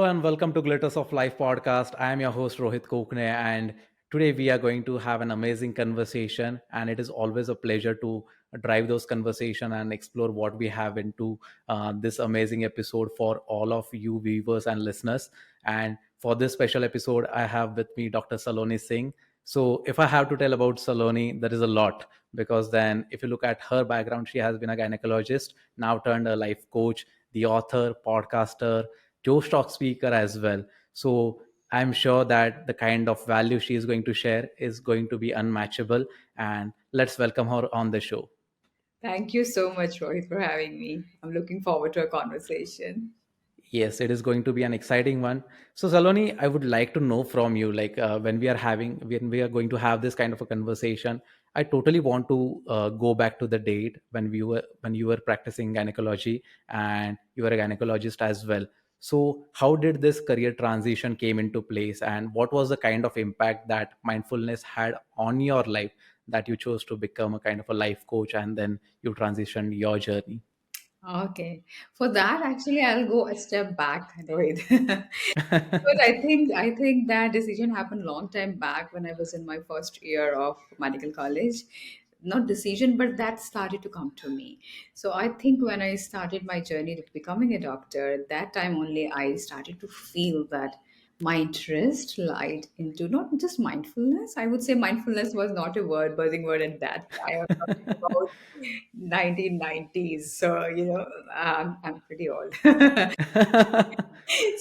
and welcome to Glitters of Life podcast. I am your host Rohit Kokane, and today we are going to have an amazing conversation. And it is always a pleasure to drive those conversation and explore what we have into this amazing episode for all of you viewers and listeners. And for this special episode, I have with me Dr. Saloni Singh. So, if I have to tell about Saloni, there is a lot because then, if you look at her background, she has been a gynecologist, now turned a life coach, the author, podcaster, To Stop Speaker as well. So I'm sure that the kind of value she is going to share is going to be unmatchable. And let's welcome her on the show. Thank you so much, Rohit, for having me. I'm looking forward to a conversation. Yes, it is going to be an exciting one. So, Saloni, I would like to know from you, like when we are going to have this kind of a conversation, I totally want to go back to the date when you were practicing gynecology and you were a gynecologist as well. So, how did this career transition came into place, and what was the kind of impact that mindfulness had on your life that you chose to become a kind of a life coach and then you transitioned your journey? Okay. For that, actually, I'll go a step back, Rohit. But I think that decision happened long time back when I was in my first year of medical college. Not decision, but that started to come to me. So I think when I started my journey to becoming a doctor, that time only I started to feel that my interest lied into not just mindfulness. I would say mindfulness was not a word, buzzing word at that time. I'm talking about 1990s. So, I'm pretty old.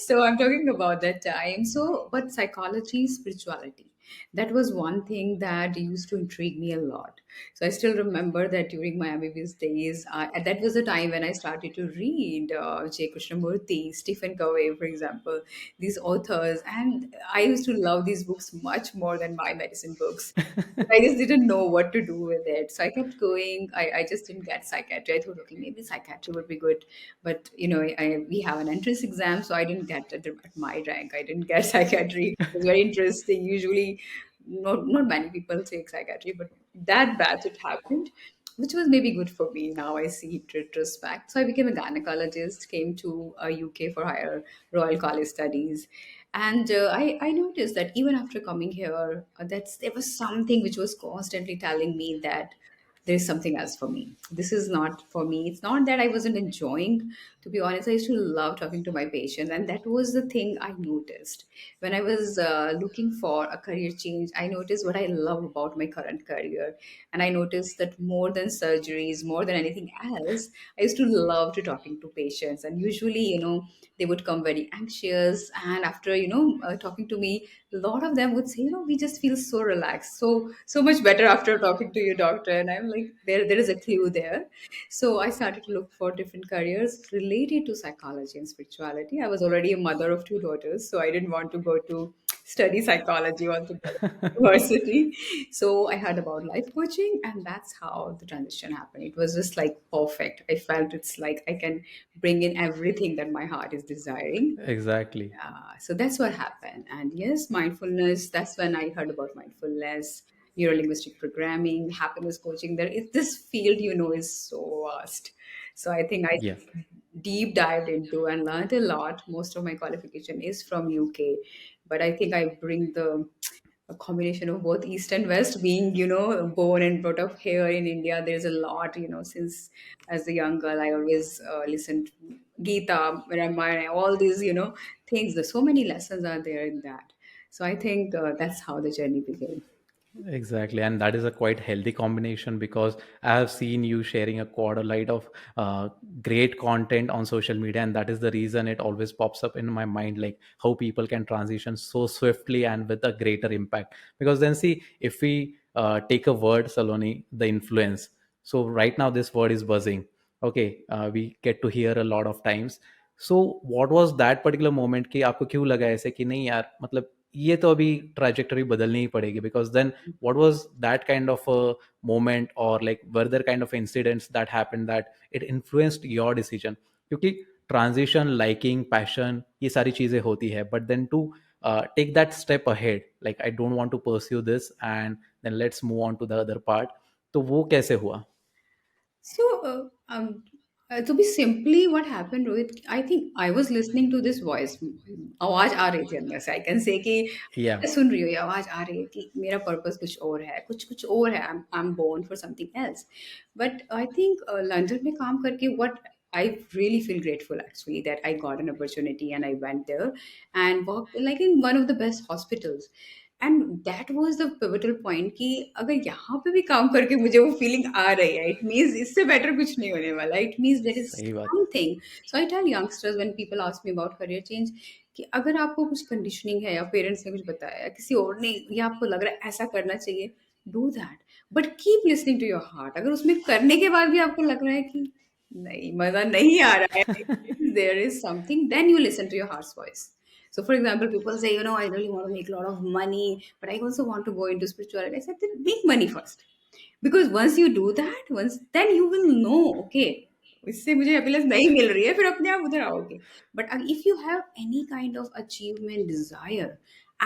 So I'm talking about that time. So, but psychology, spirituality, that was one thing that used to intrigue me a lot. So I still remember that during my MBBS days, that was the time when I started to read J. Krishnamurti, Stephen Covey, for example, these authors, and I used to love these books much more than my medicine books. I just didn't know what to do with it. So I kept going. I just didn't get psychiatry. I thought, okay, maybe psychiatry would be good. But, we have an entrance exam, so I didn't get it at my rank. I didn't get psychiatry. It was very interesting. Usually, not many people take psychiatry, but that batch it happened, which was maybe good for me. Now I see it retrospect. So I became a gynecologist, came to UK for higher Royal College studies. And I noticed that even after coming here, there was something which was constantly telling me that there's something else for me. This is not for me. It's not that I wasn't enjoying. To be honest, I used to love talking to my patient, and that was the thing I noticed when I was looking for a career change. I noticed what I love about my current career, and I noticed that more than surgeries, more than anything else, I used to love to talking to patients, and usually, they would come very anxious, and after talking to me, a lot of them would say, we just feel so relaxed, so much better after talking to your doctor. And I'm like, there is a clue there. So I started to look for different careers related to psychology and spirituality. I was already a mother of two daughters, so I didn't want to go to study psychology altogether university. So I heard about life coaching, and that's how the transition happened. It was just like perfect. I felt it's like I can bring in everything that my heart is desiring. Exactly. So that's what happened. And yes, mindfulness, that's when I heard about mindfulness, neurolinguistic programming, happiness coaching. This field, is so vast. So I think I Yes. deep dived into and learned a lot. Most of my qualification is from UK, but I think I bring the a combination of both East and West. Being, born and brought up here in India, there's a lot, since as a young girl, I always listened to Gita, Ramayana, all these, things. There's so many lessons are there in that. So I think that's how the journey began. Exactly, and that is a quite healthy combination because I have seen you sharing a quarter light of great content on social media, and that is the reason it always pops up in my mind, like how people can transition so swiftly and with a greater impact. Because then, see, if we take a word, Saloni, the influence. So right now, this word is buzzing. Okay, we get to hear a lot of times. So what was that particular moment कि आपको क्यों लगा ऐसे कि नहीं यार मतलब ये तो अभी ट्रैजेक्टरी बदलनी ही पड़ेगी because then what was that kind of a moment or like were there kind of incidents that happened that it influenced your decision क्योंकि ट्रांजिशन लाइकिंग पैशन ये सारी चीजें होती है but then to take that step ahead like I don't want to pursue this and then let's move on to the other part तो वो कैसे हुआ So, To be simply what happened, Rohit, I think I was listening to this voice. आवाज आ रही थी अंदर से. I can say कि Yeah. मैं सुन रही हूँ, ये आवाज आ रही है कि मेरा पर्पस कुछ और है, कुछ कुछ और है. I'm born for something else. But I think London में काम करके what I really feel grateful actually that I got an opportunity and I went there and worked like in one of the best hospitals. And that was the pivotal point कि अगर यहाँ पे भी काम करके मुझे वो फीलिंग आ रही है, इट मीन्स इससे बेटर कुछ नहीं होने वाला. इट मीन्स देयर इज सही बात. Something. So I tell youngsters when people ask me about career change कि अगर आपको कुछ कंडीशनिंग है या पेरेंट्स ने कुछ बताया या किसी और ने या आपको लग रहा है ऐसा करना चाहिए, do that. But keep listening to your heart. अगर उसमें करने के बाद भी आपको लग रहा है कि नहीं, मजा नहीं आ रहा है, there is something, then you listen to your heart's voice. So, for example, people say, I really want to make a lot of money, but I also want to go into spirituality. I said, then make money first. Because once you do that, once then you will know, okay, इससे मुझे happiness नहीं मिल रही है, फिर अपने आप उधर आओगे. But if you have any kind of achievement desire,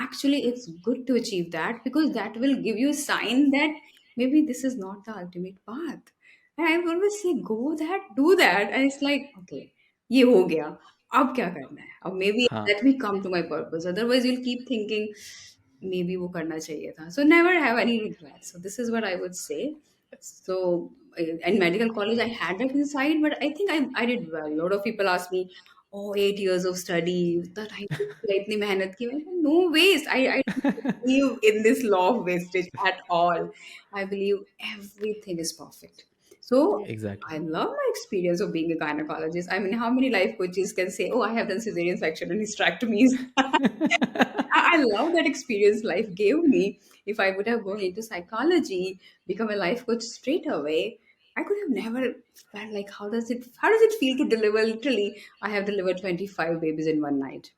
actually it's good to achieve that because that will give you a sign that maybe this is not the ultimate path. And I always say, go that, do that. And it's like, okay, ये हो गया. अब क्या करना है? अब maybe हाँ. let me come to my purpose. Otherwise, you'll keep thinking, maybe वो करना चाहिए था. So never have any regrets. So this is what I would say. So in medical college, I had that inside, but I think I did well. A lot of people ask me, "Oh, 8 years of study, that I इतनी मेहनत की." मैं, no waste. I don't believe in this law of wastage at all. I believe everything is perfect. So Exactly. I love my experience of being a gynecologist. I mean, how many life coaches can say, "Oh, I have done cesarean section and hysterectomies." I love that experience life gave me. If I would have gone into psychology, become a life coach straight away, I could have never felt like how does it feel to deliver literally. I have delivered 25 babies in one night.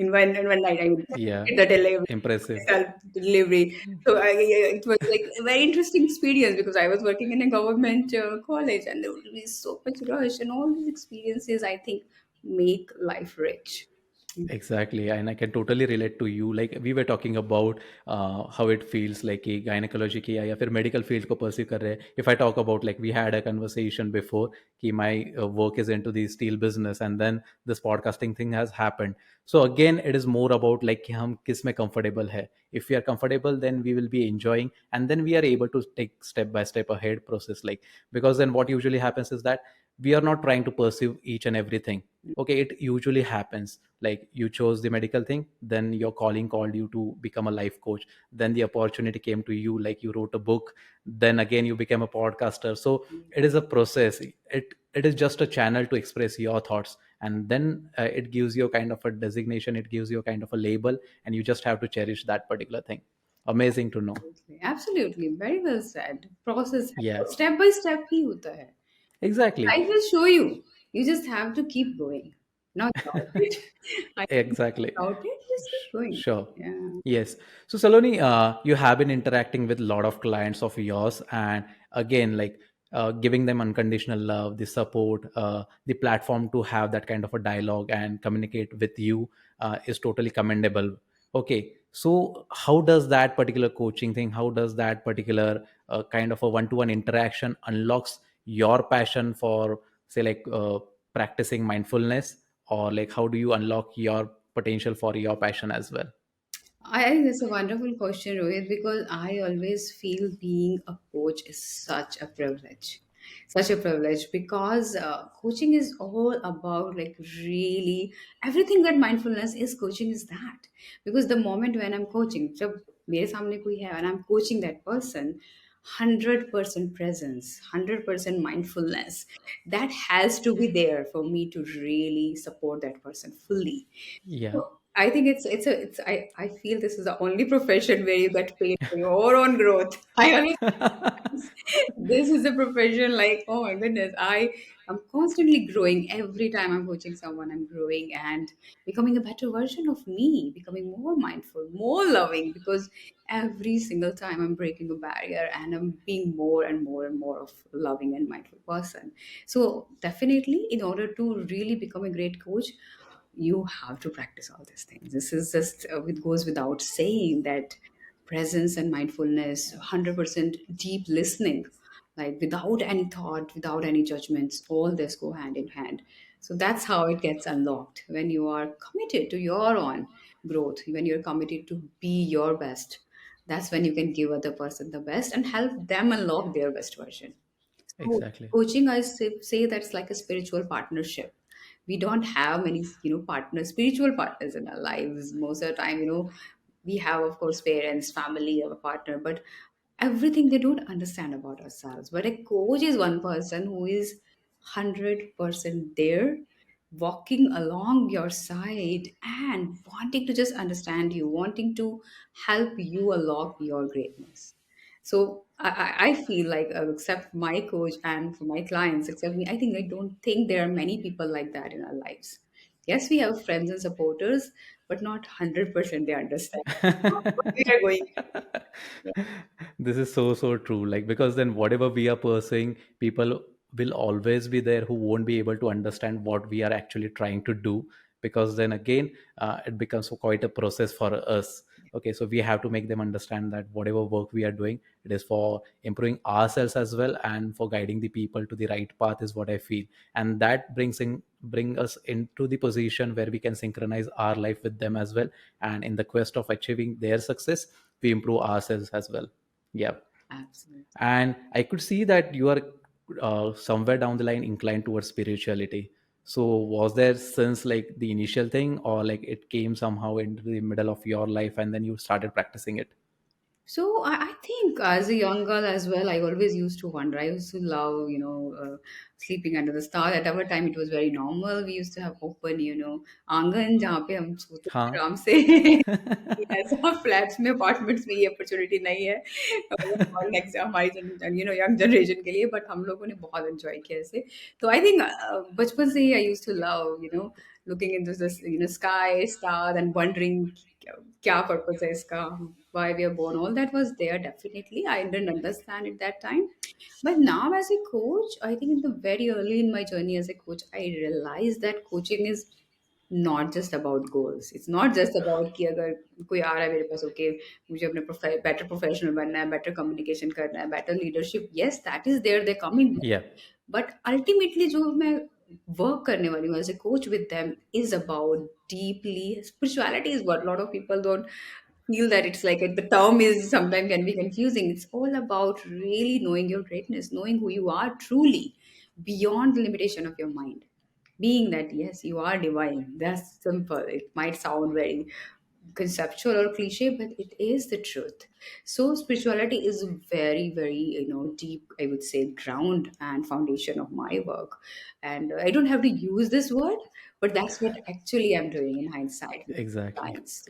In one night, I mean, Yeah. the delivery, Impressive. self delivery. So it was like a very interesting experience because I was working in a government college and there would be so much rush and all these experiences. I think make life rich. Exactly, and I can totally relate to you. Like we were talking about how it feels like कि gynecology किया या फिर medical field को pursue कर रहे हैं. If I talk about like we had a conversation before कि my work is into the steel business and then this podcasting thing has happened. So again, it is more about like कि हम किस में comfortable है. If we are comfortable, then we will be enjoying, and then we are able to take step by step ahead process. Like because then what usually happens is that we are not trying to pursue each and everything. Okay, it usually happens like you chose the medical thing, then your calling called you to become a life coach, then the opportunity came to you, like you wrote a book, then again you became a podcaster. So it is a process. It is just a channel to express your thoughts, and then it gives you a kind of a designation, it gives you a kind of a label, and you just have to cherish that particular thing. Amazing to know. Absolutely, absolutely. Very well said. Process Yeah. है, step by step ही होता है. Exactly. Life will show you. You just have to keep going. Not doubt it. I Exactly. doubt it. Just keep going. Sure. Yeah. Yes. So Saloni, you have been interacting with a lot of clients of yours, and again, like giving them unconditional love, the support, the platform to have that kind of a dialogue and communicate with you is totally commendable. Okay. So how does that particular coaching thing, how does that particular kind of a one-to-one interaction unlocks your passion for, say, like practicing mindfulness, or like how do you unlock your potential for your passion as well? I think that's a wonderful question, Rohit, because I always feel being a coach is such a privilege. Such a privilege because coaching is all about like really everything that mindfulness is coaching is that. Because the moment when I'm coaching, जब मेरे सामने कोई है and I'm coaching that person, 100% presence, 100% mindfulness, that has to be there for me to really support that person fully. Yeah. So, I think I feel this is the only profession where you get paid for your own growth. I always this is a profession like, oh my goodness, I am constantly growing. Every time I'm coaching someone, I'm growing and becoming a better version of me, becoming more mindful, more loving, because every single time I'm breaking a barrier and I'm being more and more and more of a loving and mindful person. So definitely in order to really become a great coach, you have to practice all these things. This is just, it goes without saying that presence and mindfulness, 100% deep listening. like without any thought, without any judgments. All this go hand in hand. So that's how it gets unlocked when you are committed to your own growth, when you're committed to be your best. That's when you can give other person the best and help them unlock their best version. So Exactly. coaching, I say that's like a spiritual partnership. We don't have many, partners, spiritual partners in our lives. Most of the time, we have, of course, parents, family, our partner, but everything they don't understand about ourselves. But a coach is one person who is 100% there, walking along your side and wanting to just understand you, wanting to help you unlock your greatness. So I feel like, except my coach and for my clients, except me, I don't think there are many people like that in our lives. Yes, we have friends and supporters, but not 100% they understand what we are going through. This is so true. Like, because then whatever we are pursuing, people will always be there who won't be able to understand what we are actually trying to do. Because then again, it becomes quite a process for us. Okay, so we have to make them understand that whatever work we are doing, it is for improving ourselves as well, and for guiding the people to the right path, is what I feel. And that bring us into the position where we can synchronize our life with them as well. And in the quest of achieving their success, we improve ourselves as well. Yeah. Absolutely. And I could see that you are somewhere down the line inclined towards spirituality. So was there since like the initial thing, or like it came somehow into the middle of your life and then you started practicing it? So I think as a young girl as well, I always used to wonder. I used to love, sleeping under the stars. At our time, it was very normal. We used to have open, आंगन जहाँ पे हम सोते थे हाँ. आराम से. Yes, our flats में apartments में ये opportunity नहीं है. और next हमारी young generation के लिए, but हम लोगों ने बहुत enjoy किया इसे. तो I think बचपन से ही I used to love, looking into this, sky, stars, and wondering क्या purpose है इसका, why we are born. All that was there definitely. I didn't understand it that time. But now as a coach, I think in the very early in my journey as a coach, I realized that coaching is not just about goals. It's not just about कि अगर कोई आ रहा है मेरे पास, okay, मुझे अपने better professional बनना है, better communication करना है, better leadership. Yes, that is there. They're coming. Yeah. But ultimately, जो मैं work करने वाली हूँ as a coach with them is about deeply spirituality is what a lot of people don't feel that it's like the term is sometimes can be confusing. It's all about really knowing your greatness, knowing who you are truly beyond the limitation of your mind. Being that, yes, you are divine. That's simple. It might sound very conceptual or cliche, but it is the truth. So spirituality is very, very, deep, I would say, ground and foundation of my work. And I don't have to use this word, but that's what actually I'm doing in hindsight with Exactly. clients.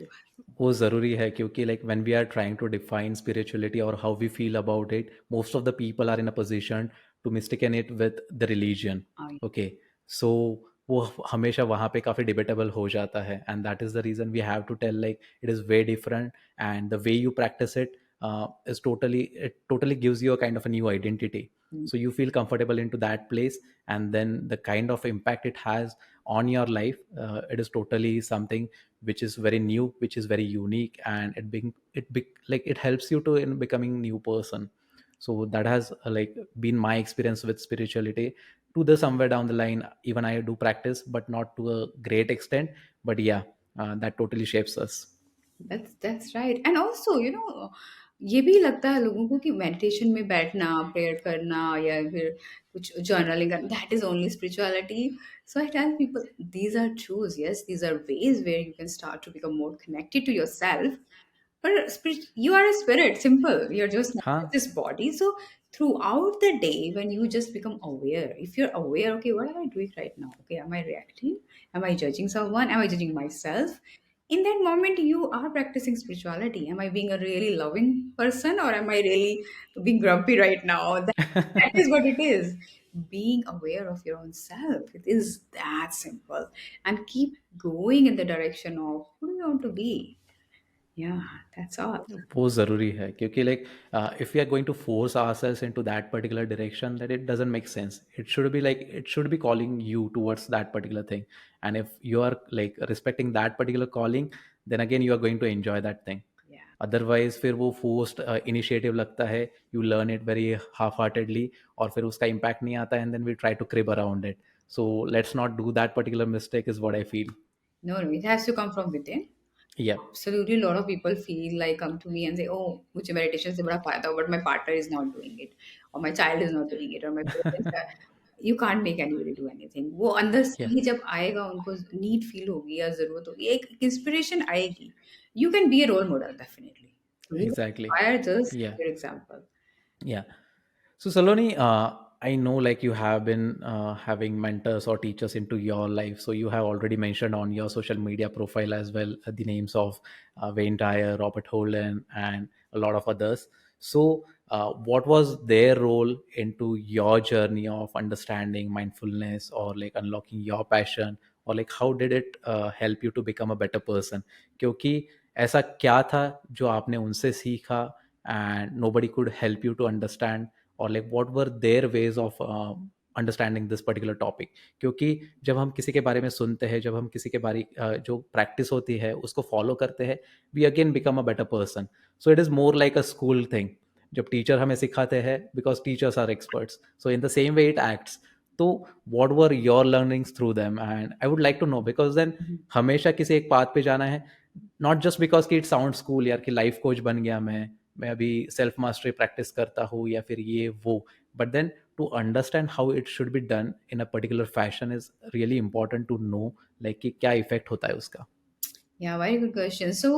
वो ज़रूरी है, क्योंकि like when we are trying to define spirituality or how we feel about it, most of the people are in a position to mistaken it with the religion. I Okay, so वो हमेशा वहाँ पे काफ़ी debatable हो जाता है, and that is the reason we have to tell like it is way different, and the way you practice it is totally gives you a kind of a new identity. So you feel comfortable into that place, and then the kind of impact it has on your life, it is totally something which is very new, which is very unique, and like it helps you to in becoming new person. So that has like been my experience with spirituality. To the somewhere down the line, even I do practice, but not to a great extent. But yeah, that totally shapes us. that's right. And also, ये भी लगता है लोगों को कि meditation में बैठना, prayer करना या फिर कुछ जर्नलिंग करना, that is only spirituality. So I tell people these are tools. Yes, these are ways where you can start to become more connected to yourself. But you are a spirit, simple. You're just not हाँ. this body. So throughout the day, when you just become aware, if you're aware, okay, what am I doing right now? Okay, am I reacting? Am I judging someone? Am I judging myself? In that moment, you are practicing spirituality. Am I being a really loving person, or am I really being grumpy right now? That is what it is. Being aware of your own self. It is that simple. And keep going in the direction of who do you want to be. Yeah, that's all. वो ज़रूरी है, क्योंकि like if we are going to force ourselves into that particular direction, that it doesn't make sense. It should be like it should be calling you towards that particular thing, and if you are like respecting that particular calling, then again you are going to enjoy that thing. Yeah. Otherwise फिर वो forced initiative लगता है, you learn it very half heartedly, और फिर उसका impact नहीं आता, and then we try to crib around it. So let's not do that particular mistake is what I feel. No, no, it has to come from within. Yeah, Absolutely, a lot of people feel like come to me and say, "Oh, मुझे meditation से बड़ा फायदा हो, but my partner is not doing it, or my child is not doing it, or my parents are." You can't make anybody do anything. वो अंदर से yeah, ही जब आएगा, उनको नीड फील होगी या जरूरत होगी, एक इंस्पिरेशन आएगी. You can be a role model definitely. So you can exactly. inspire, just Yeah, your example. yeah. So Saloni, I know like you have been having mentors or teachers into your life. So you have already mentioned on your social media profile as well the names of Wayne Dyer, Robert Holden, and a lot of others. So what was their role into your journey of understanding mindfulness, or like unlocking your passion, or like how did it help you to become a better person? क्योंकि ऐसा क्या था जो आपने उनसे सीखा and nobody could help you to understand, or like what were their ways of understanding this particular topic? क्योंकि जब हम किसी के बारे में सुनते हैं, जब हम किसी के बारे जो प्रैक्टिस होती है उसको फॉलो करते हैं, we again become a better person. So it is more like a school thing. जब टीचर हमें सिखाते हैं, because teachers are experts, so in the same way it acts. तो what were your learnings through them, and I would like to know, because then Mhm. हमेशा किसी एक path पे जाना है, नॉट जस्ट बिकॉज कि इट साउंड कूल यार कि लाइफ कोच बन गया मैं अभी सेल्फ मास्टरी प्रैक्टिस करता हूँ या फिर ये वो, but then to understand how it should be done in a particular fashion is really important to know, like कि क्या इफेक्ट होता है उसका. Yeah, very good question. So,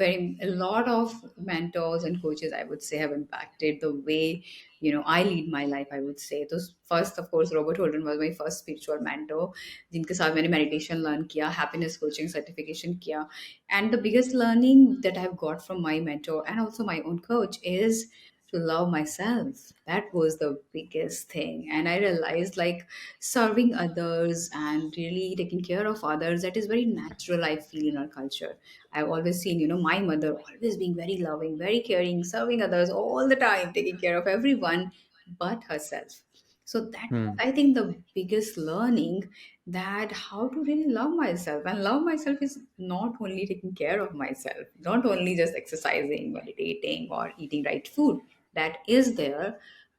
very a lot of mentors and coaches, I would say, have impacted the way I lead my life. I would say. So, first, of course, Robert Holden was my first spiritual mentor. जिनके साथ मैंने meditation learn किया, happiness coaching certification किया, and the biggest learning that I've got from my mentor and also my own coach is to love myself. That was the biggest thing, and I realized like serving others and really taking care of others, that is very natural, I feel, in our culture. I've always seen my mother always being very loving, very caring, serving others all the time, taking care of everyone but herself. So that was, Hmm. I think, the biggest learning, that how to really love myself. And love myself is not only taking care of myself, not only just exercising, meditating, or eating right food. That is there,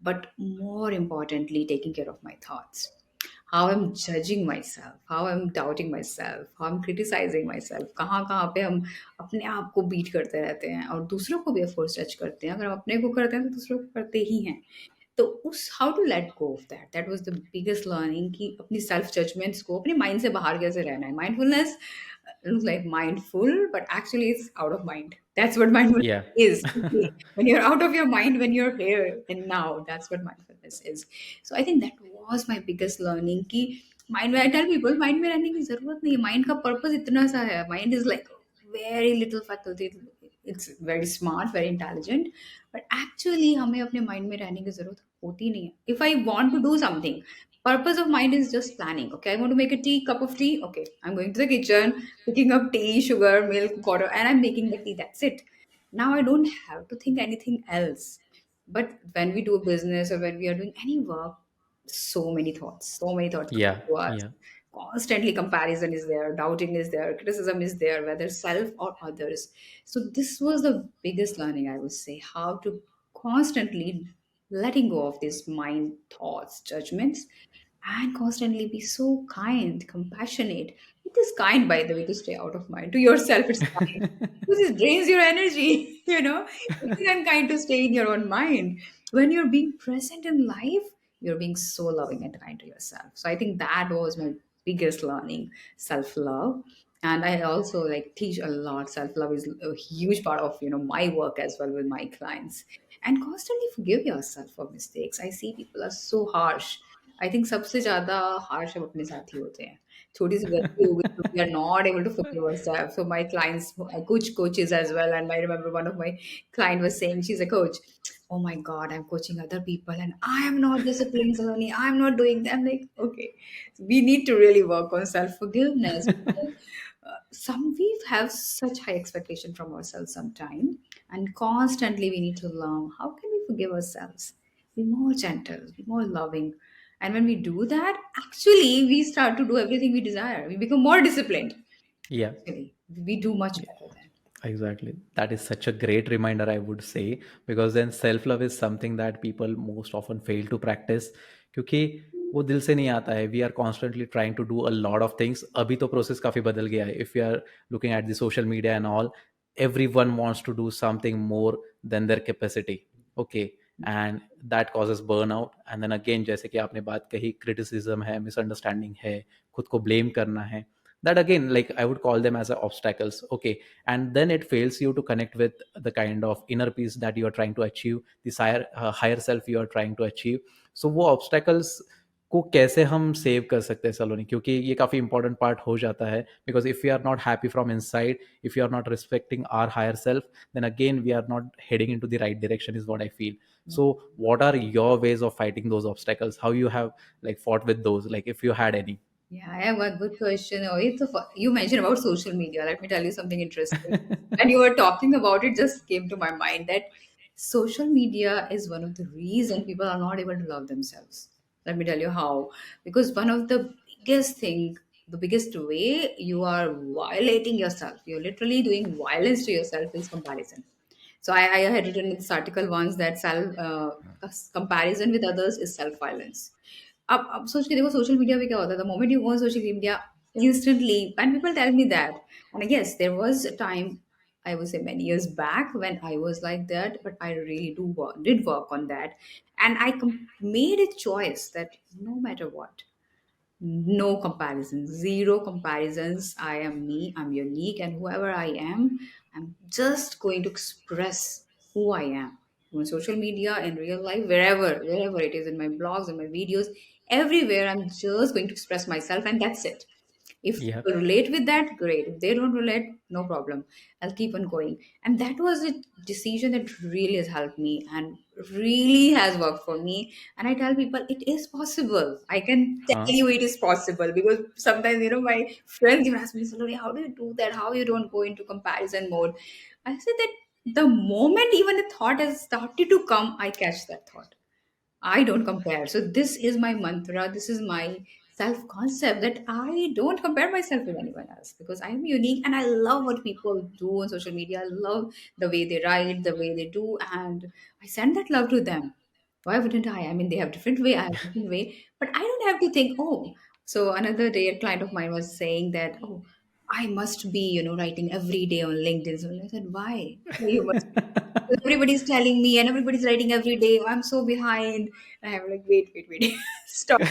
but more importantly, taking care of my thoughts, how I'm judging myself, how I'm doubting myself, how I'm criticizing myself, कहाँ कहाँ पे हम अपने आप को beat करते रहते हैं और दूसरों को भी ऑफ कोर्स जज करते हैं. अगर हम अपने को करते हैं तो दूसरों को करते ही हैं. तो उस how to let go of that was the biggest learning, कि अपनी सेल्फ जजमेंट्स को अपने माइंड से बाहर कैसे रहना है. Mindfulness looks like mindful, but actually it's out of mind. That's what mindfulness Yeah. is. When you're out of your mind, when you're here and now, that's what mindfulness is. So I think that was my biggest learning, कि mind में, I tell people mind में रहने की जरूरत नहीं है. Mind का purpose इतना सा है. Mind is like very little faculty. It's very smart, very intelligent, but actually हमें अपने mind में रहने की जरूरत होती नहीं है. If I want to do something, purpose of mind is just planning. Okay, I want to make a cup of tea. Okay, I'm going to the kitchen, picking up tea, sugar, milk, water, and I'm making the tea. That's it. Now I don't have to think anything else. But when we do a business or when we are doing any work, so many thoughts come Yeah. to us. Yeah. Constantly comparison is there, doubting is there, criticism is there, whether self or others. So this was the biggest learning, I would say, how to constantly letting go of these mind thoughts, judgments, and constantly be so kind, compassionate. It is kind, by the way, to stay out of mind. To yourself, it's kind. Because it drains your energy, It is unkind to stay in your own mind. When you're being present in life, you're being so loving and kind to yourself. So I think that was my biggest learning, self-love. And I also like teach a lot. Self-love is a huge part of, my work as well with my clients. And constantly forgive yourself for mistakes. I see people are so harsh. I think सबसे ज़्यादा harsh हम अपने साथ ही होते हैं. छोटी-सी गलती हो गई तो we are not able to forgive ourself. So my clients, coach coaches as well, and I remember one of my client was saying, she's a coach, "Oh my God, I'm coaching other people and I am not disciplined, Saloni. I'm not doing that." I'm like, okay, so we need to really work on self-forgiveness. Some we have such high expectation from ourselves sometime, and constantly we need to learn how can we forgive ourselves, be more gentle, be more loving. And when we do that, actually we start to do everything we desire. We become more disciplined. Yeah. Actually, we do much Yeah. better then. Exactly. That is such a great reminder, I would say, because then self love is something that people most often fail to practice. क्योंकि वो दिल से नहीं आता है. We are constantly trying to do a lot of things. अभी तो process काफी बदल गया है. If we are looking at the social media and all, everyone wants to do something more than their capacity. Okay. And that causes burnout. And then again, जैसे कि आपने बात कही, criticism है, misunderstanding है, खुद को blame करना है. That again, like I would call them as a obstacles. Okay. And then it fails you to connect with the kind of inner peace that you are trying to achieve, this higher self you are trying to achieve. So वो obstacles को कैसे हम save कर सकते हैं सलोनी, क्योंकि ये काफ़ी इंपॉर्टेंट पार्ट हो जाता है. Because if you are not happy from inside, if you are not respecting our higher self, then again we are not heading into the right direction is what I feel. So what are your ways of fighting those obstacles? How you have like fought with those, like if you had any? Yeah, I have a good question. Oh, you mentioned about social media. Let me tell you something interesting. And you were talking about it, just came to my mind that social media is one of the reason people are not able to love themselves. Let me tell you how. Because one of the biggest thing, the biggest way you are violating yourself, you're literally doing violence to yourself is comparison. So I had written in this article once that comparison with others is self violence. अब सोच के देखो social media पे क्या होता है the moment you go on social media instantly and people tell me that and yes there was a time I would say many years back when I was like that but I really did work on that and made a choice that no matter what no comparisons, zero comparisons. I am me, I'm unique, and whoever I am, I'm just going to express who I am on social media, in real life, wherever it is, in my blogs, in my videos, everywhere. I'm just going to express myself, and that's it. If Yeah. people relate with that, great. If they don't relate, no problem. I'll keep on going. And that was a decision that really has helped me and really has worked for me. And I tell people it is possible. I can tell Huh? you it is possible because sometimes, my friends even ask me, Saloni, how do you do that? How you don't go into comparison mode? I said that the moment even a thought has started to come, I catch that thought. I don't compare. So this is my mantra. This is my self concept that I don't compare myself with anyone else because I am unique and I love what people do on social media. I love the way they write, the way they do, and I send that love to them. Why wouldn't I? I mean, they have different way, I have different way, but I don't have to think. Oh, so another day, a client of mine was saying that, oh, I must be, writing every day on LinkedIn. So I said, why? Why you must everybody's telling me and everybody's writing every day. I'm so behind. And I'm like, wait. Stop.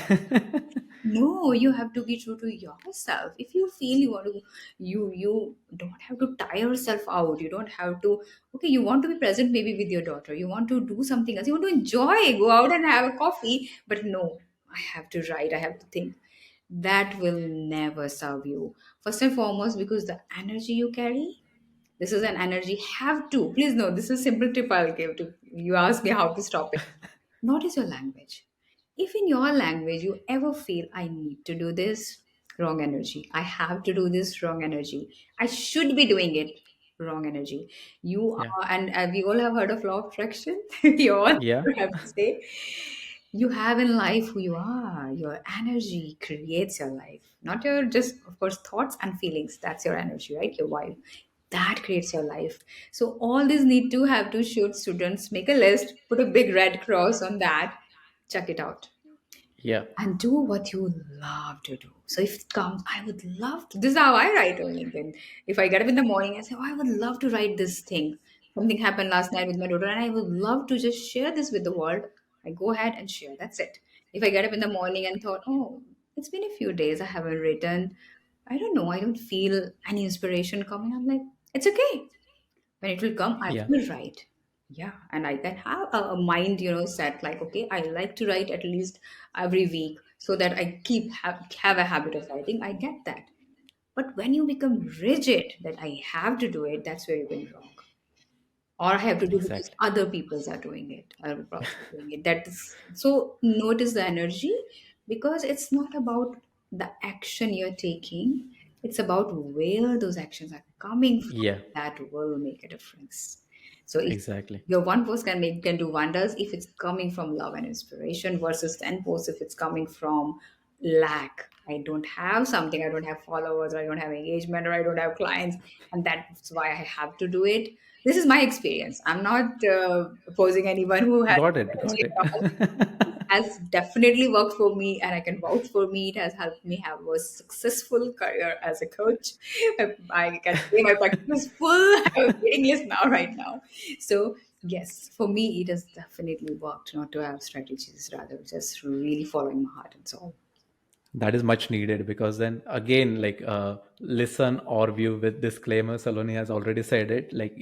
No, you have to be true to yourself. If you feel you want to, you don't have to tire yourself out. You don't have to. Okay, you want to be present maybe with your daughter. You want to do something else. You want to enjoy, go out and have a coffee. But no, I have to write. I have to think. That will never serve you. First and foremost, because the energy you carry, this is an energy. Have to. Please know, this is simple tip I'll give to you. Ask me how to stop it. Notice your language. If in your language you ever feel I need to do this, wrong energy. I have to do this, wrong energy. I should be doing it, wrong energy. You Yeah. are, and we all have heard of law of attraction. We all Yeah. have to say you have in life who you are. Your energy creates your life, not your just, of course, thoughts and feelings. That's your energy, right? Your vibe. That creates your life. So all these need to have to shoot students make a list, put a big red cross on that, check it out Yeah. and do what you love to do. So if it comes, I would love to. This is how I write on LinkedIn. If I get up in the morning, I say, oh, I would love to write this thing. Something happened last night with my daughter, and I would love to just share this with the world. I go ahead and share. That's it. If I get up in the morning and thought, oh, it's been a few days, I haven't written. I don't know. I don't feel any inspiration coming. I'm like, it's okay. When it will come, I Yeah. will write. Yeah, and I can have a mind, set like, okay, I like to write at least every week so that I have a habit of writing. I get that. But when you become rigid that I have to do it, that's where you're going wrong. Or I have to do because Exactly. other peoples are doing it, other people are doing it. That is so notice the energy because it's not about the action you're taking, it's about where those actions are coming from Yeah. that will make a difference. So if Exactly. your one post can do wonders if it's coming from love and inspiration versus 10 posts if it's coming from lack. I don't have something, I don't have followers, or I don't have engagement, or I don't have clients, and that's why I have to do it. This is my experience. I'm not opposing anyone who has Got it, got energy it. at all. It has definitely worked for me, and I can vouch for me. It has helped me have a successful career as a coach. I can say my practice is full. I have a waiting list now, right now. So yes, for me, it has definitely worked not to have strategies, rather just really following my heart and soul. That is much needed, because then again, like, listen or view with disclaimer. Saloni has already said it, like,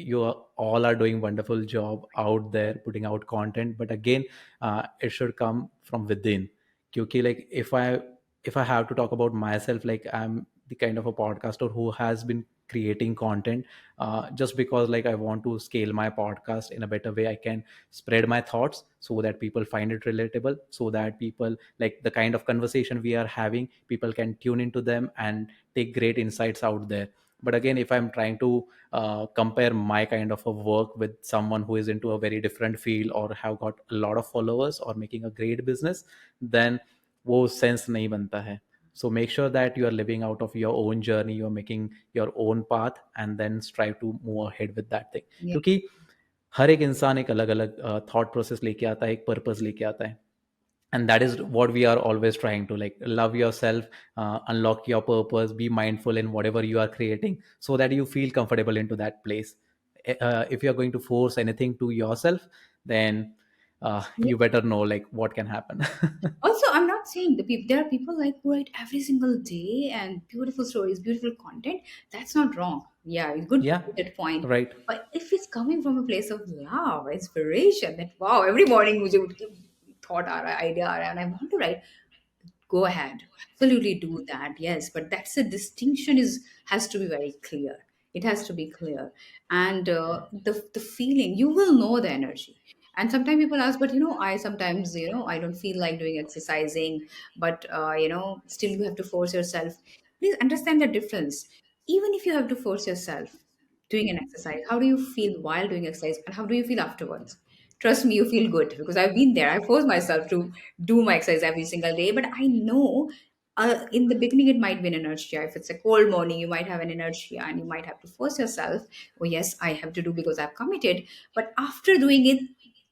all are doing wonderful job out there putting out content, but again, it should come from within. Kyuki, like, if I have to talk about myself, like, I'm the kind of a podcaster who has been creating content, just because, like, I want to scale my podcast in a better way. I can spread my thoughts so that people find it relatable, so that people, like, the kind of conversation we are having, people can tune into them and take great insights out there. But again, if I'm trying to compare my kind of a work with someone who is into a very different field or have got a lot of followers or making a great business, then वो sense नहीं बनता है. So make sure that you are living out of your own journey, you're making your own path, and then strive to move ahead with that thing. Yeah. क्योंकि हर एक इंसान एक अलग अलग थॉट प्रोसेस लेके आता है, एक पर्पस लेके आता है. And that is what we are always trying to, like, love yourself, unlock your purpose, be mindful in whatever you are creating, so that you feel comfortable into that place. If you are going to force anything to yourself, then you better know, like, what can happen. Also, I'm not saying the people, there are people like who write every single day and beautiful stories, beautiful content. That's not wrong. Yeah, it's good to Yeah, make that point. right. But if it's coming from a place of love, inspiration, that wow, every morning मुझे उठ के thought आ रहा है, idea आ रहा है, and I want to write, go ahead, absolutely do that, yes, but that's a distinction is has to be very clear. It has to be clear. And the feeling, you will know the energy. And sometimes people ask, but I sometimes, I don't feel like doing exercising, but still you have to force yourself. Please understand the difference. Even if you have to force yourself doing an exercise, how do you feel while doing exercise, and how do you feel afterwards? Trust me, you feel good, because I've been there. I force myself to do my exercise every single day, but I know in the beginning it might be an inertia. If it's a cold morning, you might have an inertia and you might have to force yourself. Oh yes, I have to do because I've committed. But after doing it,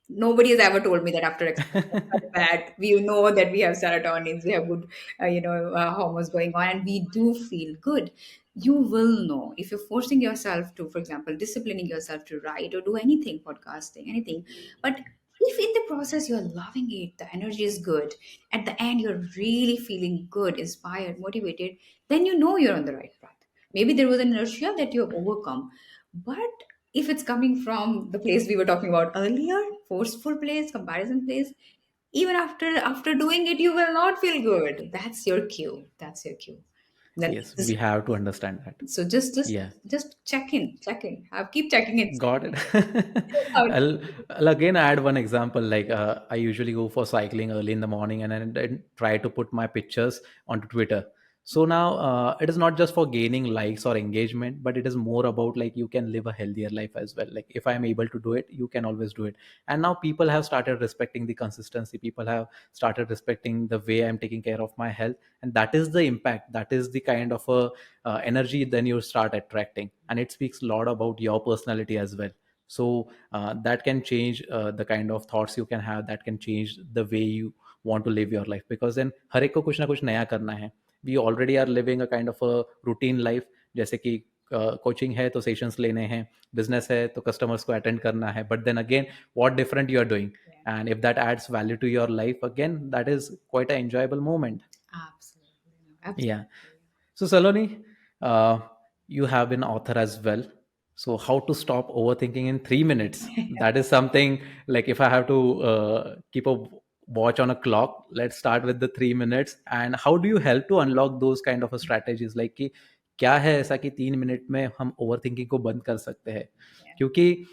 nobody has ever told me that after exercise I felt bad. We know that we have serotonins, we have good hormones going on, and we do feel good. You will know if you're forcing yourself to, for example, disciplining yourself to write or do anything, podcasting, anything. But if in the process you're loving it, the energy is good, at the end you're really feeling good, inspired, motivated, then you know you're on the right path. Maybe there was an inertia that you have overcome. But if it's coming from the place we were talking about earlier, forceful place, comparison place, even after doing it, you will not feel good. That's your cue. That's your cue. Then Yes, we have to understand that. so just Yeah. just check in. Have keep checking in. Got it. How it I'll again add one example. Like, I usually go for cycling early in the morning, and then try to put my pictures onto Twitter. So now, it is not just for gaining likes or engagement, but it is more about, like, you can live a healthier life as well. Like, if I'm able to do it, you can always do it. And now people have started respecting the consistency. People have started respecting the way I'm taking care of my health, and that is the impact. That is the kind of a energy then you start attracting, and it speaks a lot about your personality as well. So that can change the kind of thoughts you can have, that can change the way you want to live your life, because then हर एक को कुछ ना कुछ नया करना है. We already are living a kind of a routine life. जैसे कि कोचिंग है तो सेशंस लेने हैं, बिजनेस है तो कस्टमर्स को अटेंड करना है, but then again what different you are doing, yeah, and if that adds value to your life, again, that is quite an enjoyable moment. absolutely, Yeah. absolutely. So, Saloni, you have been author as well. So, how to stop overthinking in 3 minutes? That is something, like, if I have to keep a watch on a clock, let's start with the 3 minutes. And how do you help to unlock those kind of a strategies? Like, कि क्या है ऐसा कि 3 minute में हम over thinking को बंद कर सकते हैं? Yeah. क्योंकि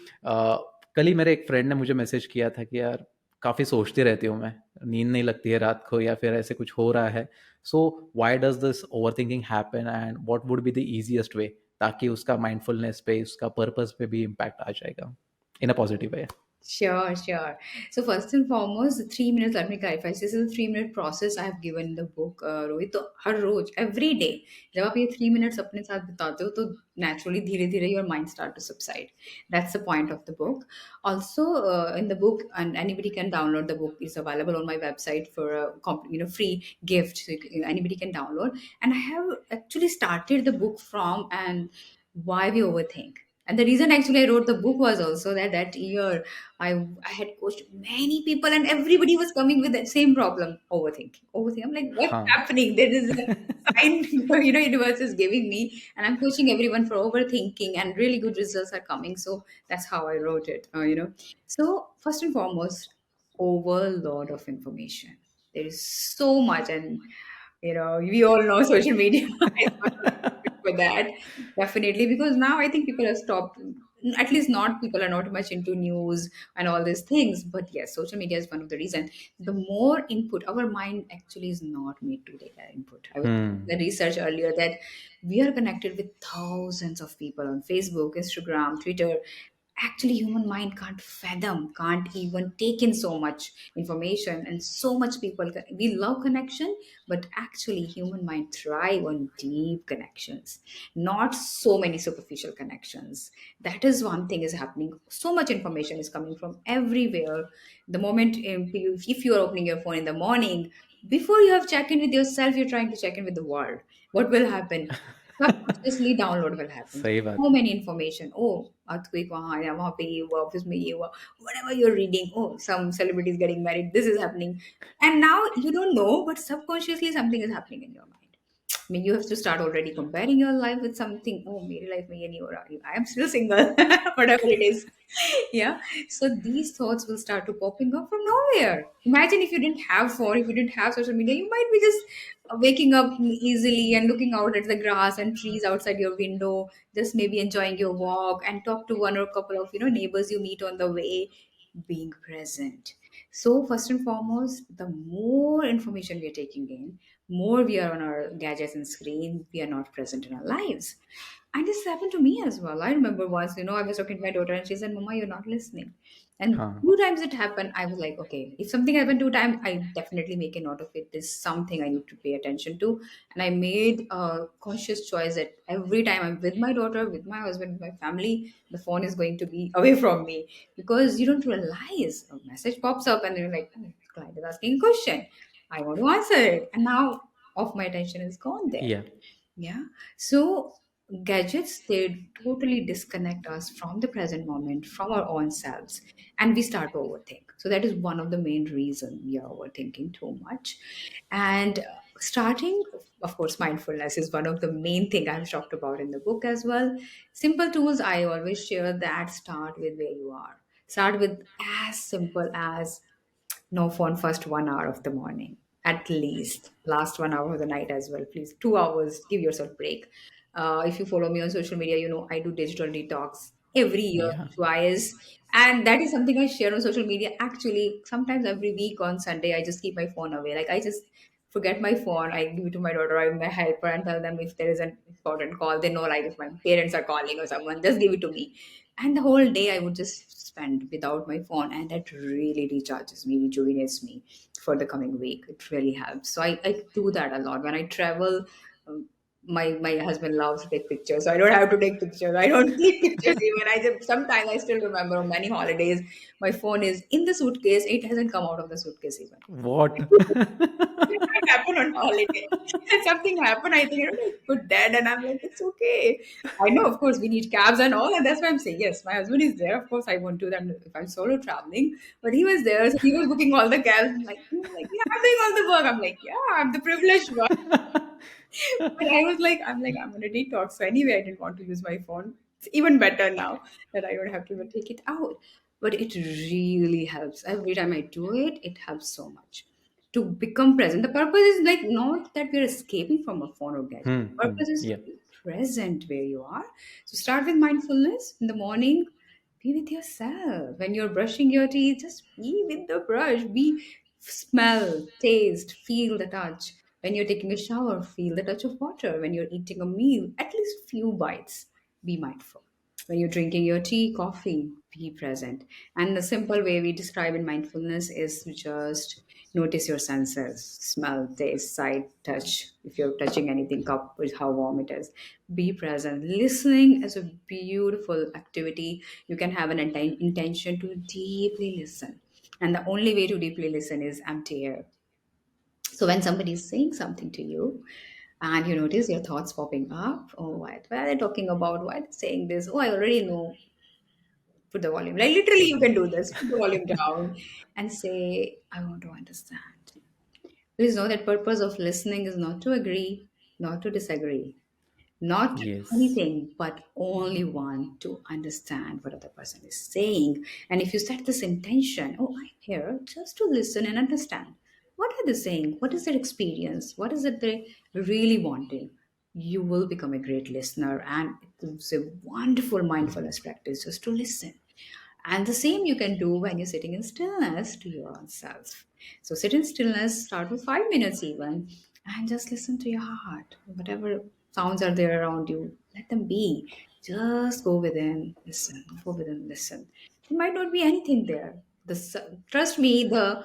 कल ही मेरे एक फ्रेंड ने मुझे मैसेज किया था कि यार, काफ़ी सोचती रहती हूँ मैं, नींद नहीं लगती है रात को, या फिर ऐसे कुछ हो रहा है. So why does this overthinking happen, and what would be the easiest way, ताकि उसका माइंडफुलनेस पे, उसका पर्पस पे भी इम्पैक्ट आ जाएगा in a positive way. Sure, sure. So first and foremost, the 3 minutes, let me clarify. This is a 3 minute process I have given in the book, Rohit. तो हर रोज every day जब आप ये 3 minutes अपने साथ बिताते हो तो naturally धीरे धीरे your mind start to subside. That's the point of the book. Also, in the book, and anybody can download the book. It's available on my website for a free gift. So anybody can download. And I have actually started the book from and why we overthink. And the reason actually I wrote the book was also that that year I had coached many people and everybody was coming with that same problem, overthinking. Overthinking. I'm like, what's Huh. happening? There is a sign, universe is giving me, and I'm coaching everyone for overthinking, and really good results are coming. So that's how I wrote it. So first and foremost, overload of information. There is so much, and we all know social media is not good for that. Definitely, because now I think people have stopped. At least not people are not much into news and all these things. But yes, social media is one of the reason. The more input, our mind actually is not made to take that input. I was Hmm. the research earlier that we are connected with thousands of people on Facebook, Instagram, Twitter. Actually, human mind can't fathom, can't even take in so much information and so much people. We love connection, but actually human mind thrive on deep connections, not so many superficial connections. That is one thing is happening. So much information is coming from everywhere. The moment if you are opening your phone in the morning, before you have check in with yourself, you're trying to check in with the world. What will happen? Subconsciously download will happen. सही So बात है. many information. Oh, earthquake वहाँ आया, वहाँ पे ये हुआ, office में ये हुआ. Whatever you're reading, oh, some celebrities getting married. This is happening, and now you don't know, but subconsciously something is happening in your mind. I mean, you have to start already comparing your life with something. Oh, मेरी life में ये नहीं हो रहा. I am still single, whatever it is. Yeah. So these thoughts will start to popping up from nowhere. Imagine if you didn't have phone, if you didn't have social media, you might be just waking up easily and looking out at the grass and trees outside your window, just maybe enjoying your walk and talk to one or a couple of neighbors you meet on the way, being present. So first and foremost, the more information we are taking in, more we are on our gadgets and screen, we are not present in our lives. And this happened to me as well. I remember once, I was talking to my daughter and she said, Mama, you're not listening. And हाँ. two times it happened, I was like, okay, if something happened two times, I definitely make a note of it. There's something I need to pay attention to. And I made a conscious choice that every time I'm with my daughter, with my husband, with my family, the phone is going to be away from me. Because you don't realize a message pops up and you're like, oh, client is asking a question. I want to answer it. And now off my attention is gone there. Yeah. Yeah. So gadgets, they totally disconnect us from the present moment, from our own selves, and we start to overthink. So that is one of the main reason we are overthinking too much. And starting, of course, mindfulness is one of the main thing I've talked about in the book as well. Simple tools I always share that start with where you are. Start with as simple as no phone first 1 hour of the morning, at least. Last 1 hour of the night as well, please. 2 hours, give yourself break. If you follow me on social media, I do digital detox every year, Yeah. twice. And that is something I share on social media. Actually, sometimes every week on Sunday, I just keep my phone away. Like I just forget my phone. I give it to my daughter or my helper and tell them if there is an important call. They know like if my parents are calling or someone, just give it to me. And the whole day I would just spend without my phone, and that really recharges me, rejuvenates me for the coming week. It really helps. So I do that a lot when I travel. My husband loves to take pictures, so I don't have to take pictures. I don't need pictures even. I just sometimes I still remember on many holidays my phone is in the suitcase. It hasn't come out of the suitcase even. What? It might happen on holiday. Something happened, I think, like put dead, and I'm like, it's okay. I know, of course, we need cabs and all, and that's why I'm saying, yes, my husband is there. Of course, I won't do that if I'm solo traveling, but he was there, so he was booking all the cabs. He was like, yeah, I'm doing all the work. I'm like, yeah, I'm the privileged one. But I'm gonna detox. So anyway, I didn't want to use my phone. It's even better now that I don't have to even take it out. But it really helps. Every time I do it, it helps so much. To become present. The purpose is like not that we're escaping from a phone or gadget. Hmm. The Hmm. purpose is to Yeah. be present where you are. So start with mindfulness in the morning. Be with yourself. When you're brushing your teeth, just be with the brush. Be smell, taste, feel the touch. When you're taking a shower, feel the touch of water. When you're eating a meal, at least few bites, be mindful. When you're drinking your tea, coffee, be present. And the simple way we describe in mindfulness is to just notice your senses: smell, taste, sight, touch. If you're touching anything, cup, with how warm it is. Be present. Listening is a beautiful activity. You can have an intention to deeply listen. And the only way to deeply listen is empty air. So when somebody is saying something to you, and you notice your thoughts popping up, oh, what are they talking about? Why are they saying this? Oh, I already know. Put the volume. Like literally, you can do this. Put the volume down and say, I want to understand. Please know that purpose of listening is not to agree, not to disagree, not Yes. anything, but only want to understand what other person is saying. And if you set this intention, oh, I'm here just to listen and understand. What are they saying? What is their experience? What is it they really wanting? You will become a great listener, and it's a wonderful mindfulness practice just to listen. And the same you can do when you're sitting in stillness to your own self. So sit in stillness, start with 5 minutes even, and just listen to your heart. Whatever sounds are there around you, let them be. Just go within, listen, go within, listen. There might not be anything there. Trust me, the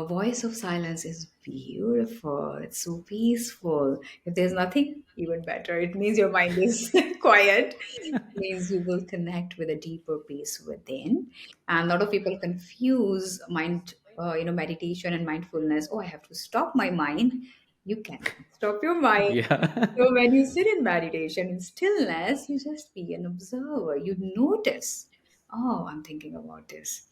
voice of silence is beautiful. It's so peaceful. If there's nothing, even better. It means your mind is quiet. It means you will connect with a deeper peace within. And a lot of people confuse meditation and mindfulness. Oh, I have to stop my mind. You can stop your mind. Yeah. So when you sit in meditation in stillness, you just be an observer. You notice, oh, I'm thinking about this.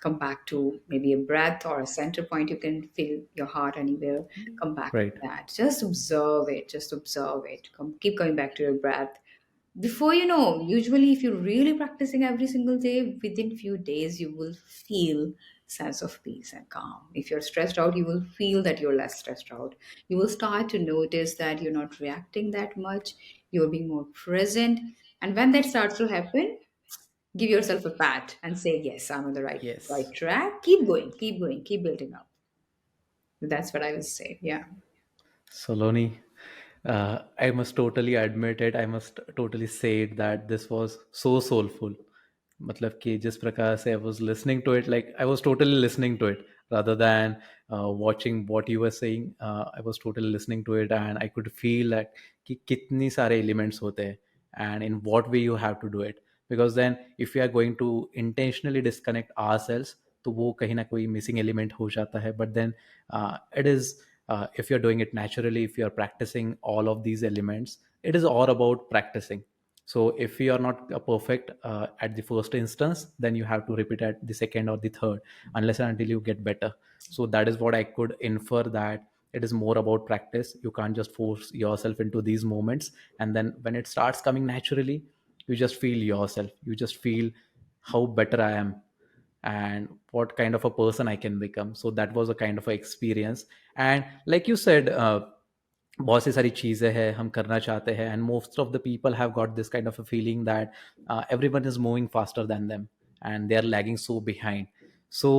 Come back to maybe a breath or a center point. You can feel your heart anywhere. Come back to Right. that. Just observe it. Just observe it. Keep coming back to your breath. Before you know, usually if you're really practicing every single day, within few days you will feel sense of peace and calm. If you're stressed out, you will feel that you're less stressed out. You will start to notice that you're not reacting that much. You're being more present. And when that starts to happen, give yourself a pat and say, yes, I'm on the right Yes. track. Keep going, keep going, keep building up. That's what I would say. Yeah. Saloni, I must totally admit it. I must totally say it that this was so soulful. मतलब कि जिस प्रकार से I was listening to it, like I was totally listening to it rather than watching what you were saying. I was totally listening to it, and I could feel that कि कितनी सारे elements होते हैं and in what way you have to do it. Because then if we are going to intentionally disconnect ourselves, तो वो कहीं ना कोई missing element हो जाता है. But then it is if you're doing it naturally, if you're practicing all of these elements, it is all about practicing. So if you are not perfect at the first instance, then you have to repeat at the second or the third, unless and until you get better. So that is what I could infer, that it is more about practice. You can't just force yourself into these moments, and then when it starts coming naturally, you just feel yourself, you just feel how better I am and what kind of a person I can become. So that was a kind of a experience. And like you said, बहुत सी सारी चीज़ें हैं हम करना चाहते हैं, and most of the people have got this kind of a feeling that everyone is moving faster than them and they are lagging so behind. So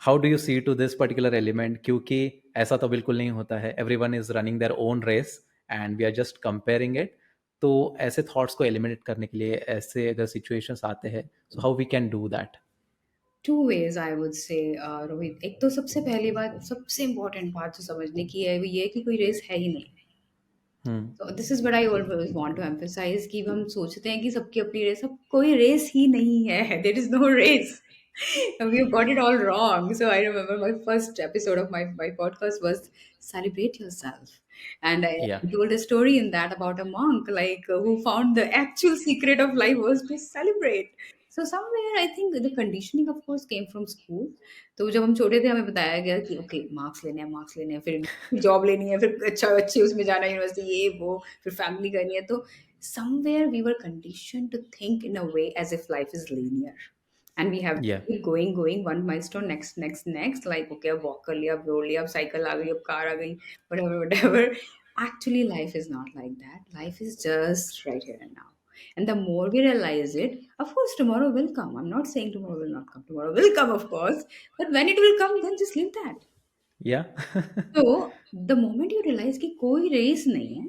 how do you see to this particular element? क्योंकि ऐसा तो बिल्कुल नहीं होता है, everyone is running their own race and we are just comparing it. तो ऐसे thoughts को एलिमिनेट करने के लिए, ऐसे अगर सिचुएशंस आते हैं, so how we can do that? Two ways I would say, Rohit. एक तो सबसे पहली बात, सबसे इंपॉर्टेंट बात जो समझने की है वो ये कि कोई रेस है ही नहीं। हम्म. तो this is what I always want to emphasise कि हम सोचते हैं कि सबकी अपनी रेस, सब कोई रेस ही नहीं है। There is no race. We have got it all wrong. So I remember my first episode of my podcast was celebrate yourself. And I Yeah. told a story in that about a monk, like who found the actual secret of life was to celebrate. So somewhere I think the conditioning of course came from school. तो जब हम छोटे थे हमें बताया गया कि okay marks लेने हैं, मार्क्स लेने हैं, फिर जॉब लेनी है, फिर अच्छा अच्छी उसमें जाना है, यूनिवर्सिटी ये वो, फिर फैमिली करनी है। तो somewhere we were conditioned to think in a way as if life is linear, and we have Yeah. to keep going one milestone next, like okay अब walk कर लिया, अब रोड लिया, अब cycle आ गई, अब car आ गई, whatever. Actually life is not like that. Life is just right here and now. And the more we realize it, of course tomorrow will come. I'm not saying tomorrow will not come. Tomorrow will come, of course. But when it will come, then just live that. Yeah. So the moment you realize कि कोई race नहीं है,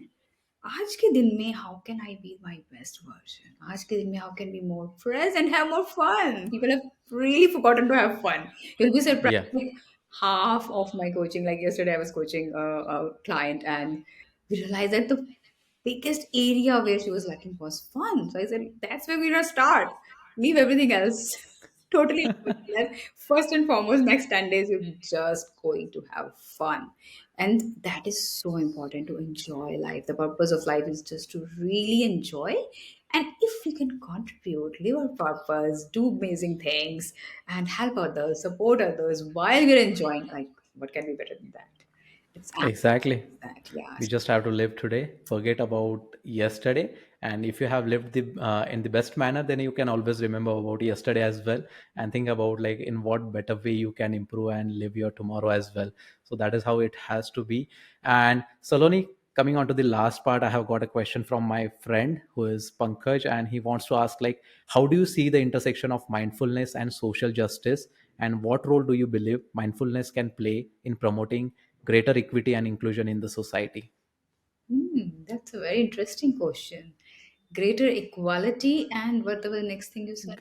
आज के दिन में how can I be my best version? आज के दिन में how can be more fresh and have more fun? People have really forgotten to have fun. You'll be surprised. Yeah, Like half of my coaching, like yesterday, I was coaching a client, and we realized that the biggest area where she was lacking was fun. So I said, that's where we're gonna start. Leave everything else. Totally. First and foremost, next 10 days, you're just going to have fun. And that is so important, to enjoy life. The purpose of life is just to really enjoy. And if we can contribute, live our purpose, do amazing things, and help others, support others while we're enjoying, like, what can be better than that? It's exactly. absolutely that, yeah. We just have to live today, forget about yesterday, and if you have lived the in the best manner, then you can always remember about yesterday as well, and think about like in what better way you can improve and live your tomorrow as well. So that is how it has to be. And Saloni, coming on to the last part, I have got a question from my friend who is Pankaj, and he wants to ask like, how do you see the intersection of mindfulness and social justice, and what role do you believe mindfulness can play in promoting greater equity and inclusion in the society? That's a very interesting question. Greater equality, and what was the next thing you said?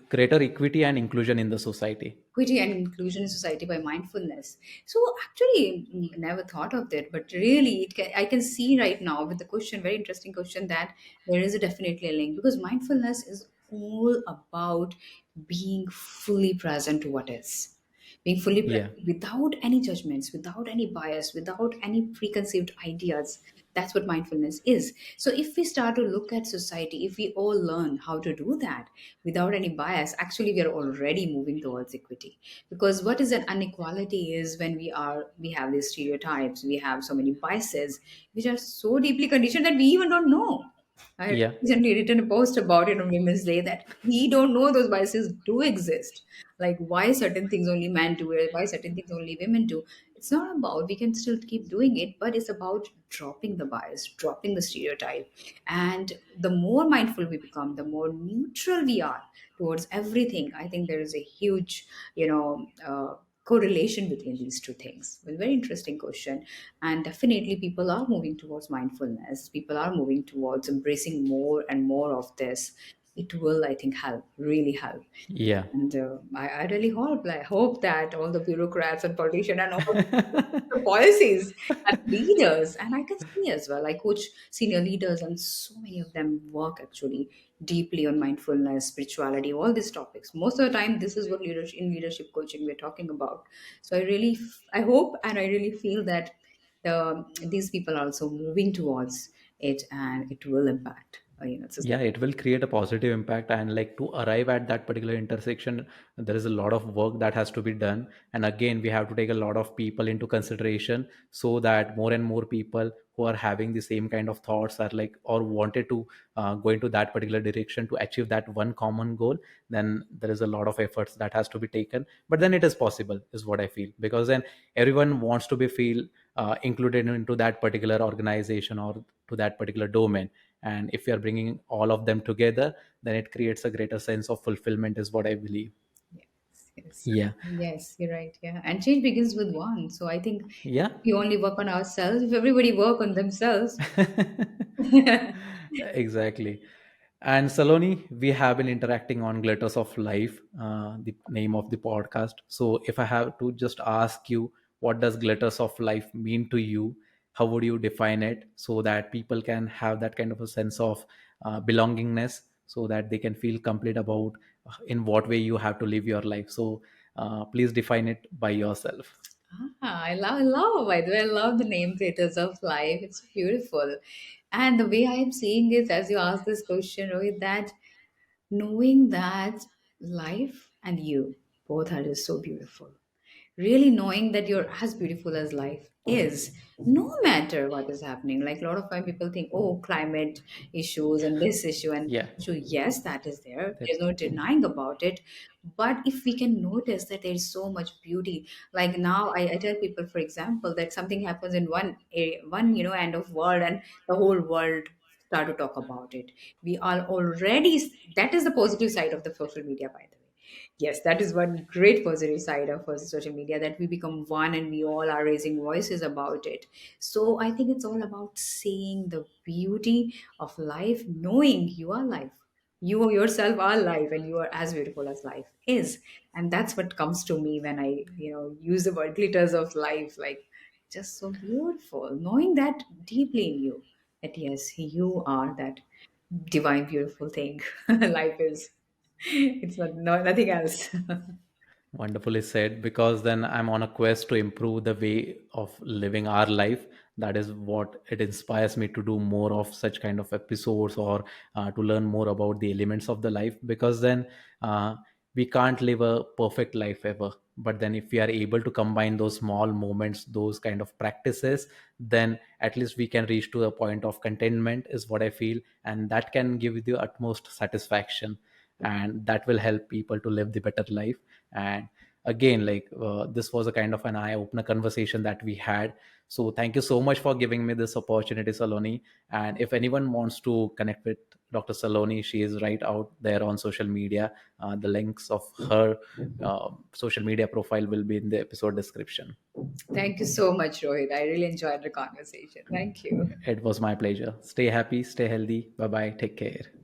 Greater equity and inclusion in the society. Equity and inclusion in society by mindfulness. So actually, never thought of that, but really, I can see right now with the question, very interesting question, that there is a definitely a link, because mindfulness is all about being fully present to what is. Being fully Yeah, present without any judgments, without any bias, without any preconceived ideas. That's what mindfulness is. So if we start to look at society, if we all learn how to do that without any bias, actually we are already moving towards equity. Because what is an inequality is when we have these stereotypes, we have so many biases which are so deeply conditioned that we even don't know. I had yeah, recently written a post about it on Women's Day, that we don't know those biases do exist. Like why certain things only men do it, why certain things only women do. It's not about, we can still keep doing it, but it's about dropping the bias, dropping the stereotype. And the more mindful we become, the more neutral we are towards everything. I think there is a huge, correlation between these two things. Well, very interesting question. And definitely, people are moving towards mindfulness. People are moving towards embracing more and more of this. It will, I think, help, really help. yeah. And I really hope that all the bureaucrats and politicians and all the policies and leaders, and I can see as well, I coach senior leaders, and so many of them work actually deeply on mindfulness, spirituality, all these topics. Most of the time, this is what leadership coaching we're talking about. So I hope, and I really feel that these people are also moving towards it, and it will impact, Yeah, society. it will create a positive impact, and like to arrive at that particular intersection, there is a lot of work that has to be done, and again we have to take a lot of people into consideration, so that more and more people who are having the same kind of thoughts are like, or wanted to go into that particular direction to achieve that one common goal, then there is a lot of efforts that has to be taken, but then it is possible is what I feel, because then everyone wants to be feel included into that particular organization or to that particular domain, and if you are bringing all of them together, then it creates a greater sense of fulfillment is what I believe. Yes, yes, Yeah, yes, you're right. Yeah. And change begins with one. So I think yeah. we only work on ourselves. If everybody work on themselves, yeah. Exactly. And Saloni, we have been interacting on Glitters of Life, the name of the podcast. So if I have to just ask you, what does Glitters of Life mean to you? How would you define it so that people can have that kind of a sense of belongingness, so that they can feel complete about in what way you have to live your life? So please define it by yourself. I love, by the way, I love the name Creators of Life. It's beautiful. And the way I am seeing it, as you ask this question, Rohit, that knowing that life and you both are just so beautiful, really knowing that you're as beautiful as life is, no matter what is happening. Like a lot of time people think, oh, climate issues and this issue and Yeah, that issue. Yes, that is there, that, there's no denying about it. But if we can notice that there's so much beauty, like now I tell people, for example, that something happens in one area, one end of world, and the whole world start to talk about it. We are already, that is the positive side of the social media, by the way. Yes, that is one great positive side of social media, that we become one and we all are raising voices about it. So I think it's all about seeing the beauty of life, knowing you are life. You yourself are life and you are as beautiful as life is. And that's what comes to me when I, use the word glitters of life, like just so beautiful. Knowing that deeply in you, that yes, you are that divine, beautiful thing life is. It's not, no, nothing else. Wonderfully said, because then I'm on a quest to improve the way of living our life. That is what it inspires me to do more of such kind of episodes, or to learn more about the elements of the life, because then we can't live a perfect life ever. But then if we are able to combine those small moments, those kind of practices, then at least we can reach to a point of contentment, is what I feel. And that can give you the utmost satisfaction, and that will help people to live the better life. And again, like, this was a kind of an eye opener conversation that we had. So thank you so much for giving me this opportunity, Saloni. And if anyone wants to connect with Dr. Saloni, she is right out there on social media. The links of her social media profile will be in the episode description. Thank you so much, Rohit. I really enjoyed the conversation. Thank you. It was my pleasure. Stay happy, stay healthy. Bye bye, take care.